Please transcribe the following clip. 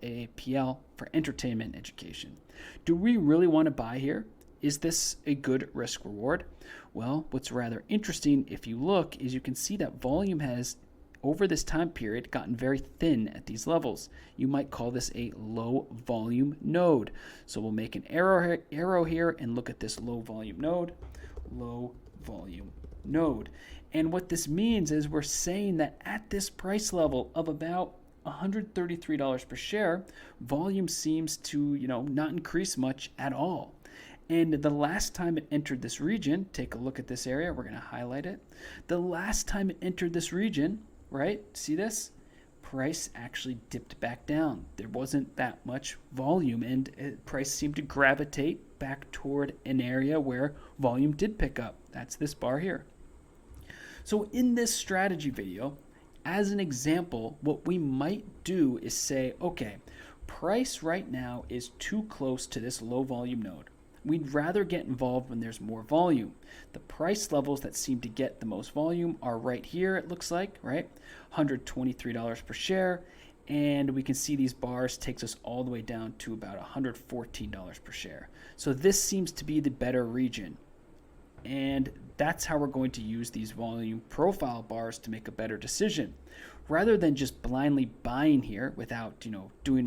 a PL for entertainment education. Do we really want to buy here? Is this a good risk reward? Well, what's rather interesting if you look is you can see that volume has over this time period gotten very thin at these levels. You might call this a low volume node. So we'll make an arrow here and look at this low volume node. And what this means is we're saying that at this price level of about $133 per share, volume seems to, not increase much at all. And the last time it entered this region, take a look at this area, we're going to highlight it. The last time it entered this region, right, see this? Price actually dipped back down. There wasn't that much volume, and price seemed to gravitate back toward an area where volume did pick up. That's this bar here. So in this strategy video, as an example, what we might do is say, okay, price right now is too close to this low volume node. We'd rather get involved when there's more volume. The price levels that seem to get the most volume are right here, it looks like, right? $123 per share. And we can see these bars takes us all the way down to about $114 per share. So this seems to be the better region. And that's how we're going to use these volume profile bars to make a better decision. Rather than just blindly buying here without, doing